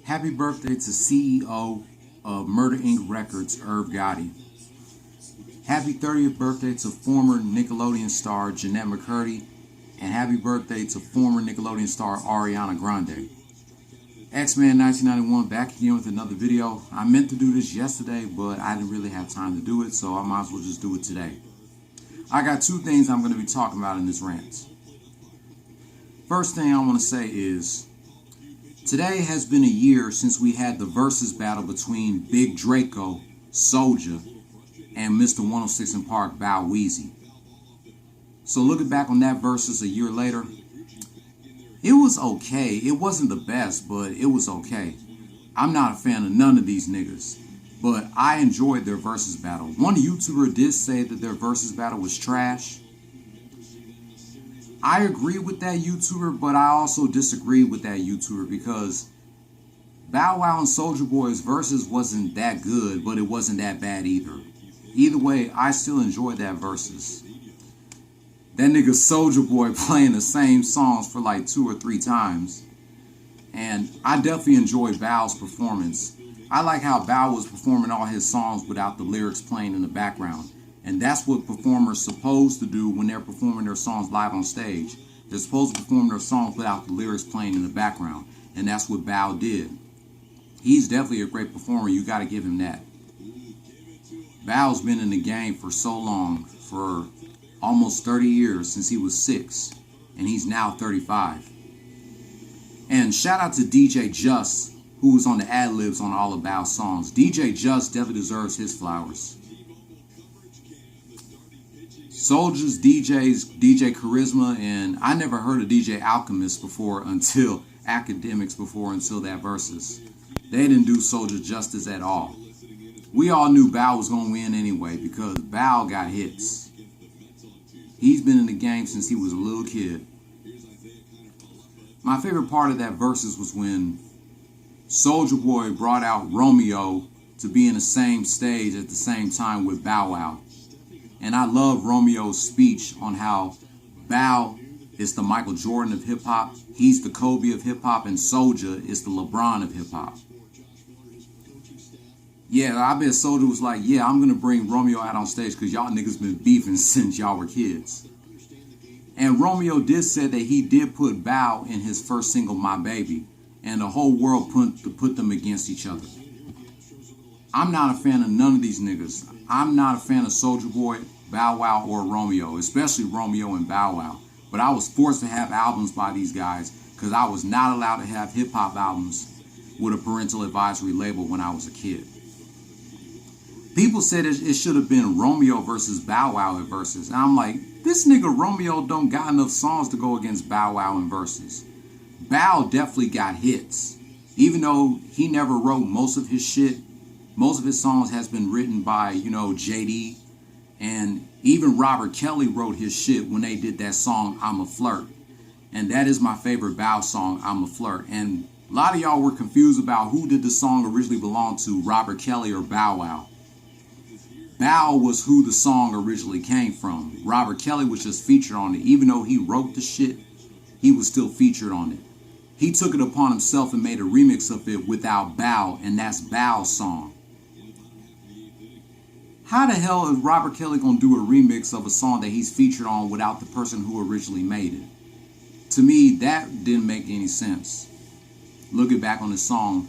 Happy birthday to CEO of Murder Inc. Records, Irv Gotti. Happy 30th birthday to former Nickelodeon star Jeanette McCurdy. And happy birthday to former Nickelodeon star Ariana Grande. X-Men 1991 back again with another video. I meant to do this yesterday, but I didn't really have time to do it, so I might as well just do it today. I got two things I'm going to be talking about in this rant. First thing I want to say is, today has been a year since we had the Versus battle between Big Draco, Soulja, and Mr. 106 in Park, Bow Weezy. So looking back on that Versus a year later, it was okay. It wasn't the best, but it was okay. I'm not a fan of none of these niggas, but I enjoyed their Versus battle. One YouTuber did say that their Versus battle was trash. I agree with that YouTuber, but I also disagree with that YouTuber because Bow Wow and Soulja Boy's Versus wasn't that good, but it wasn't that bad either. Either way, I still enjoyed that Versus. That nigga Soulja Boy playing the same songs for like 2 or 3 times. And I definitely enjoyed Bow's performance. I like how Bow was performing all his songs without the lyrics playing in the background. And that's what performers supposed to do when they're performing their songs live on stage. They're supposed to perform their songs without the lyrics playing in the background. And that's what Bow did. He's definitely a great performer. You got to give him that. Bow's been in the game for so long, for almost 30 years, since he was 6. And he's now 35. And shout out to DJ Just, who was on the ad-libs on all of Bow's songs. DJ Just definitely deserves his flowers. Soulja's DJ Charisma, and I never heard of DJ Alchemist before until Academics until that Versus. They didn't do Soulja justice at all. We all knew Bow was going to win anyway because Bow got hits. He's been in the game since he was a little kid. My favorite part of that Versus was when Soulja Boy brought out Romeo to be in the same stage at the same time with Bow Wow. And I love Romeo's speech on how Bow is the Michael Jordan of hip-hop, he's the Kobe of hip-hop, and Soulja is the LeBron of hip-hop. Yeah, I bet Soulja was like, yeah, I'm going to bring Romeo out on stage because y'all niggas been beefing since y'all were kids. And Romeo did say that he did put Bow in his first single, My Baby, and the whole world put them against each other. I'm not a fan of none of these niggas. I'm not a fan of Soulja Boy, Bow Wow, or Romeo, especially Romeo and Bow Wow. But I was forced to have albums by these guys because I was not allowed to have hip-hop albums with a parental advisory label when I was a kid. People said it should have been Romeo versus Bow Wow at Versus. And I'm like, this nigga Romeo don't got enough songs to go against Bow Wow in Versus. Bow definitely got hits. Even though he never wrote most of his shit, most of his songs has been written by, JD. And even Robert Kelly wrote his shit when they did that song, I'm a Flirt. And that is my favorite Bow song, I'm a Flirt. And a lot of y'all were confused about who did the song originally belong to, Robert Kelly or Bow Wow. Bow was who the song originally came from. Robert Kelly was just featured on it. Even though he wrote the shit, he was still featured on it. He took it upon himself and made a remix of it without Bow, and that's Bow's song. How the hell is Robert Kelly going to do a remix of a song that he's featured on without the person who originally made it? To me, that didn't make any sense. Looking back on the song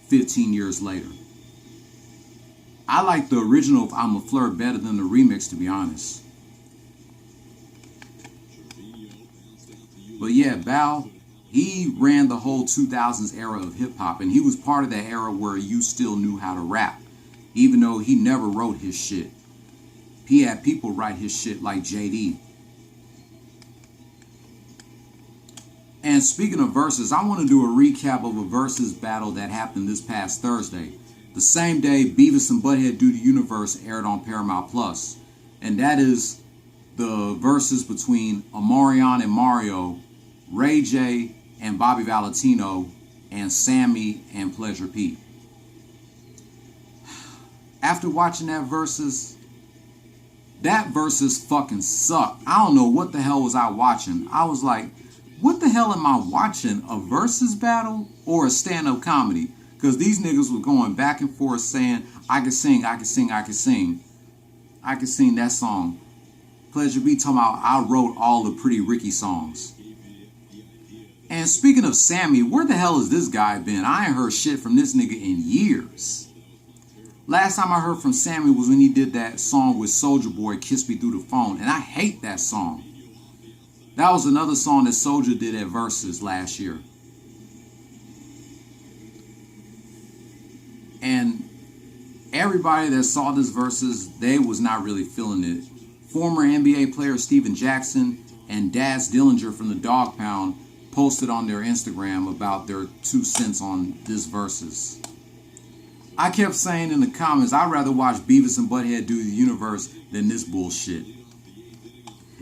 15 years later. I like the original of I'm a Flirt better than the remix, to be honest. But yeah, Bow, he ran the whole 2000s era of hip-hop, and he was part of that era where you still knew how to rap. Even though he never wrote his shit. He had people write his shit like JD. And speaking of Versus, I want to do a recap of a Versus battle that happened this past Thursday. The same day Beavis and Butthead Do the Universe aired on Paramount Plus. And that is the Versus between Omarion and Mario, Ray J and Bobby Valentino, and Sammie and Pleasure P. After watching that Versus fucking sucked. I don't know what the hell was I watching. I was like, what the hell am I watching? A Versus battle or a stand-up comedy? Because these niggas were going back and forth saying, I can sing, I can sing, I can sing. I can sing that song. Pleasure P talking about I wrote all the Pretty Ricky songs. And speaking of Sammie, where the hell has this guy been? I ain't heard shit from this nigga in years. Last time I heard from Sammie was when he did that song with Soulja Boy, Kiss Me Through the Phone. And I hate that song. That was another song that Soulja did at Verzus last year. And everybody that saw this Versus, they was not really feeling it. Former NBA player Steven Jackson and Daz Dillinger from the Dog Pound posted on their Instagram about their 2 cents on this Versus. I kept saying in the comments, I'd rather watch Beavis and Butthead do the universe than this bullshit.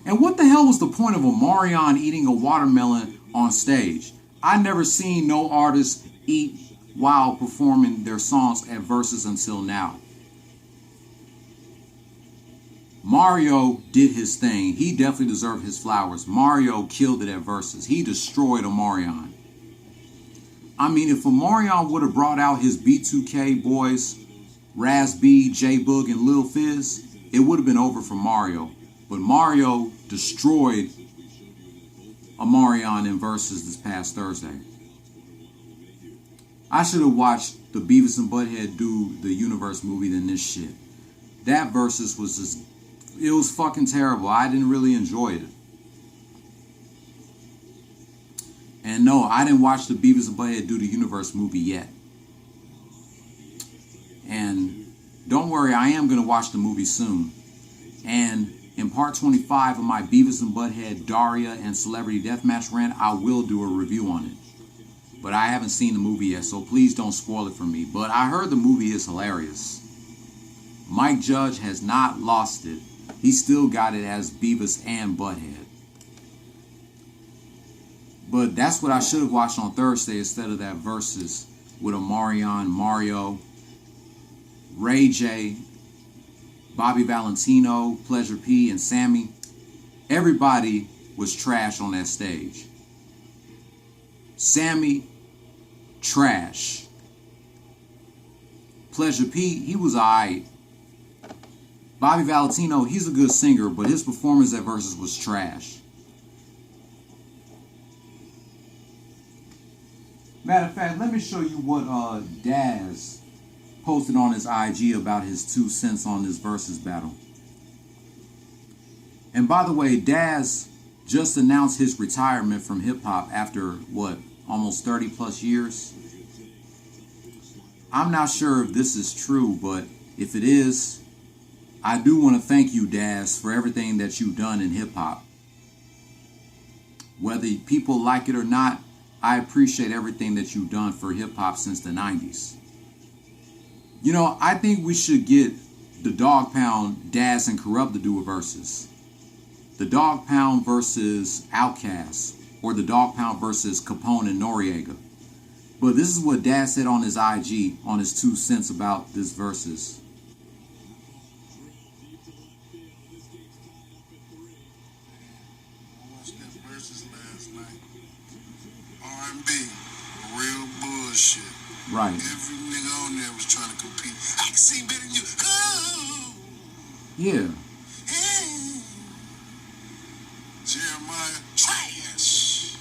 And what the hell was the point of Omarion eating a watermelon on stage? I never seen no artist eat while performing their songs at Versus until now. Mario did his thing. He definitely deserved his flowers. Mario killed it at Versus. He destroyed Omarion. I mean, if Omarion would have brought out his B2K boys, Raz B, J-Boog, and Lil Fizz, it would have been over for Mario. But Mario destroyed Omarion in Versus this past Thursday. I should have watched the Beavis and Butthead do the Universe movie than this shit. That Versus was just, it was fucking terrible. I didn't really enjoy it. And no, I didn't watch the Beavis and Butthead do the Universe movie yet. And don't worry, I am going to watch the movie soon. And in part 25 of my Beavis and Butthead, Daria, and Celebrity Deathmatch rant, I will do a review on it. But I haven't seen the movie yet, so please don't spoil it for me. But I heard the movie is hilarious. Mike Judge has not lost it. He still got it as Beavis and Butthead. But that's what I should have watched on Thursday instead of that Versus with Omarion, Mario, Ray J, Bobby Valentino, Pleasure P, and Sammie. Everybody was trash on that stage. Sammie, trash. Pleasure P, he was alright. Bobby Valentino, he's a good singer, but his performance at Versus was trash. Matter of fact, let me show you what Daz posted on his IG about his 2 cents on this Versus battle. And by the way, Daz just announced his retirement from hip-hop after, what, almost 30 plus years? I'm not sure if this is true, but if it is, I do want to thank you, Daz, for everything that you've done in hip-hop. Whether people like it or not, I appreciate everything that you've done for hip-hop since the 90s. You know, I think we should get the Dog Pound, Daz, and Corrupt to do a Versus. The Dog Pound versus Outkast, or the Dog Pound versus Capone and Noriega. But this is what Daz said on his IG, on his 2 cents about this Versus. I watched that Versus last night. R&B, real bullshit. Right. Every nigga on there was trying to compete. I can sing better than you. Oh. Yeah. Jeremiah, trash.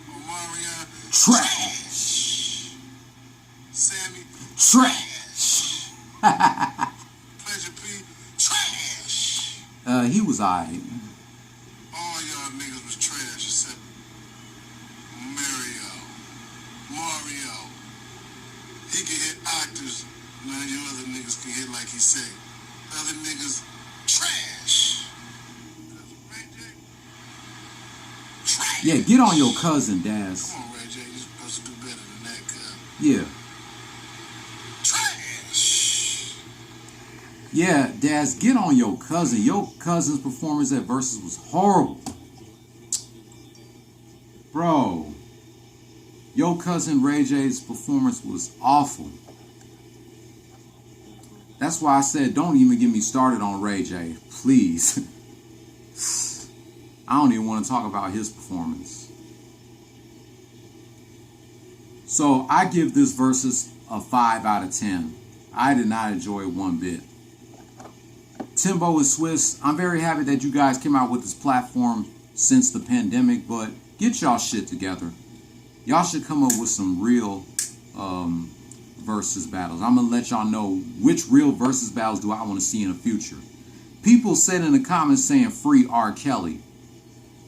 Omarion, Trash. Sammie, Trash. Pleasure P, trash. He was alright. All y'all niggas was trash except Mario. He can hit octaves. None of you other niggas can hit like he say. Other niggas, trash. Trash. Yeah, get on your cousin, Daz. Come on, Ray J. You're supposed to do better than that, cuz. Yeah. Trash. Yeah, Daz, get on your cousin. Your cousin's performance at Versus was horrible. Bro. Your cousin Ray J's performance was awful. That's why I said don't even get me started on Ray J. Please. I don't even want to talk about his performance. So I give this Versus a 5 out of 10. I did not enjoy it one bit. Timbo and Swiss, I'm very happy that you guys came out with this platform since the pandemic, but get y'all shit together. Y'all should come up with some real versus battles. I'm going to let y'all know which real versus battles do I want to see in the future. People said in the comments saying free R. Kelly.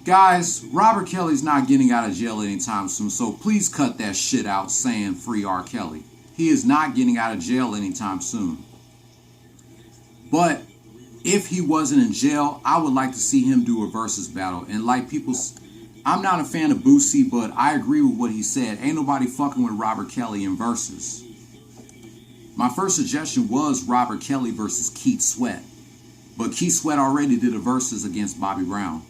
Guys, Robert Kelly's not getting out of jail anytime soon, so please cut that shit out saying free R. Kelly. He is not getting out of jail anytime soon. But if he wasn't in jail, I would like to see him do a versus battle. And like people, I'm not a fan of Boosie, but I agree with what he said. Ain't nobody fucking with Robert Kelly in versus. My first suggestion was Robert Kelly versus Keith Sweat. But Keith Sweat already did a versus against Bobby Brown.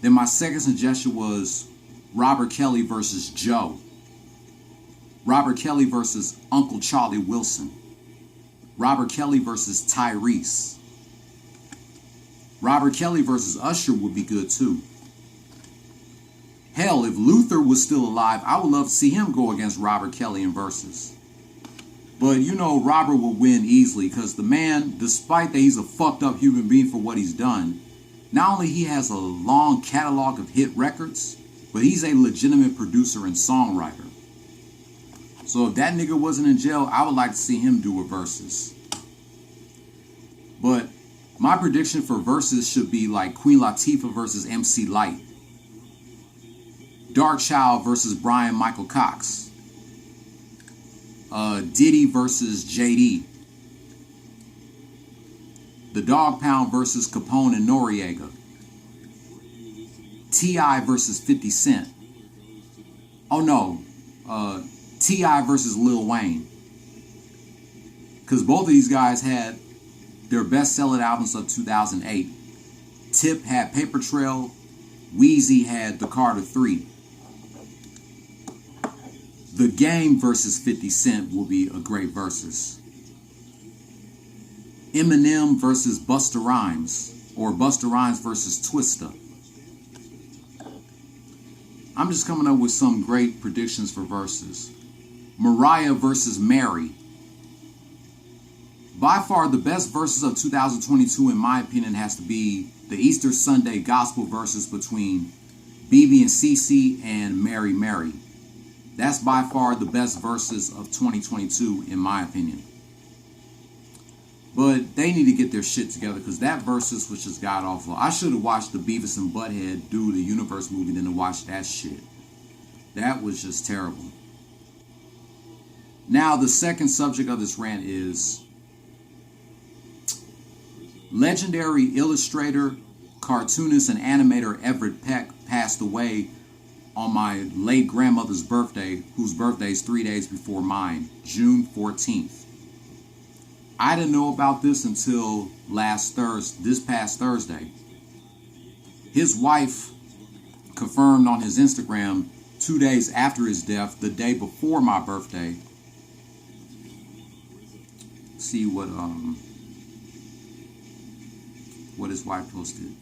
Then my second suggestion was Robert Kelly versus Joe. Robert Kelly versus Uncle Charlie Wilson. Robert Kelly versus Tyrese. Robert Kelly versus Usher would be good too. Hell, if Luther was still alive, I would love to see him go against Robert Kelly in versus. But you know Robert will win easily because the man, despite that he's a fucked up human being for what he's done, not only he has a long catalog of hit records, but he's a legitimate producer and songwriter. So if that nigga wasn't in jail, I would like to see him do a versus. But my prediction for versus should be like Queen Latifah versus MC Lyte. Darkchild versus Brian Michael Cox. Diddy versus JD. The Dog Pound versus Capone and Noriega. T.I. versus 50 Cent. Oh no, T.I. versus Lil Wayne. Because both of these guys had their best-selling albums of 2008. Tip had Paper Trail. Weezy had The Carter 3. The Game versus 50 Cent will be a great versus. Eminem versus Busta Rhymes, or Busta Rhymes versus Twista. I'm just coming up with some great predictions for verses. Mariah versus Mary. By far the best verses of 2022 in my opinion has to be the Easter Sunday gospel verses between BB and CeCe and Mary Mary. That's by far the best verses of 2022 in my opinion. But they need to get their shit together because that versus was just god awful. I should have watched the Beavis and Butthead do the Universe movie than to watch that shit. That was just terrible. Now the second subject of this rant is legendary illustrator, cartoonist, and animator Everett Peck passed away on my late grandmother's birthday, whose birthday is 3 days before mine, June 14th. I didn't know about this until this past Thursday. His wife confirmed on his Instagram 2 days after his death, the day before my birthday. See what his wife posted.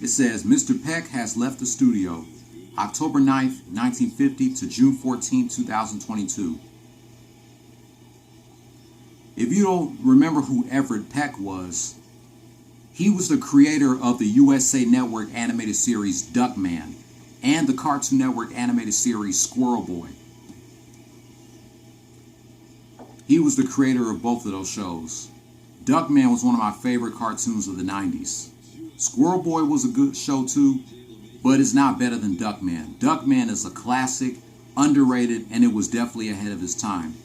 It says, Mr. Peck has left the studio October 9th, 1950 to June 14th, 2022. If you don't remember who Everett Peck was, he was the creator of the USA Network animated series Duckman and the Cartoon Network animated series Squirrel Boy. He was the creator of both of those shows. Duckman was one of my favorite cartoons of the 90s. Squirrel Boy was a good show too, but it's not better than Duckman. Duckman is a classic, underrated, and it was definitely ahead of its time.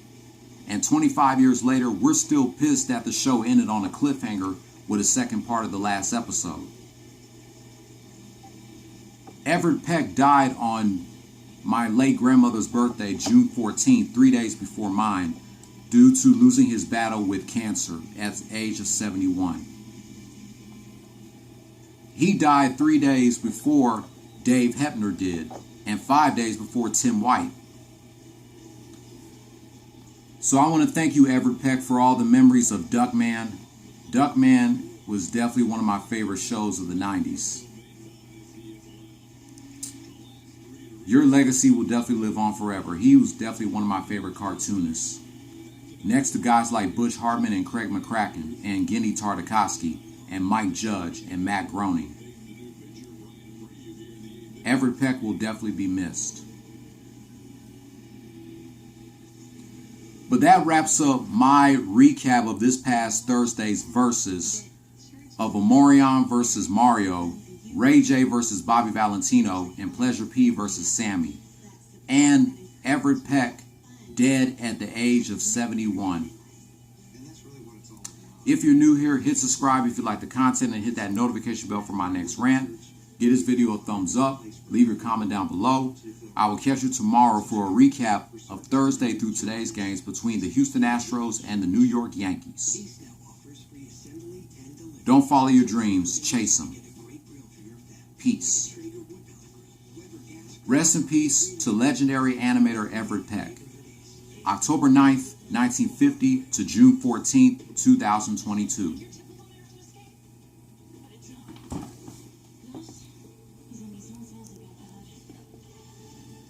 And 25 years later, we're still pissed that the show ended on a cliffhanger with a second part of the last episode. Everett Peck died on my late grandmother's birthday, June 14th, 3 days before mine, due to losing his battle with cancer at the age of 71. He died 3 days before Dave Hebner did, and 5 days before Tim White. So I want to thank you, Everett Peck, for all the memories of Duckman. Duckman was definitely one of my favorite shows of the 90s. Your legacy will definitely live on forever. He was definitely one of my favorite cartoonists. Next to guys like Butch Hartman and Craig McCracken and Genny Tartakovsky and Mike Judge and Matt Groening. Everett Peck will definitely be missed. But that wraps up my recap of this past Thursday's Versus of Omarion versus Mario, Ray J versus Bobby Valentino, and Pleasure P versus Sammie. And Everett Peck dead at the age of 71. If you're new here, hit subscribe if you like the content and hit that notification bell for my next rant. Give this video a thumbs up. Leave your comment down below. I will catch you tomorrow for a recap of Thursday through today's games between the Houston Astros and the New York Yankees. Don't follow your dreams, chase them. Peace. Rest in peace to legendary animator Everett Peck. October 9th, 1950 to June 14th, 2022.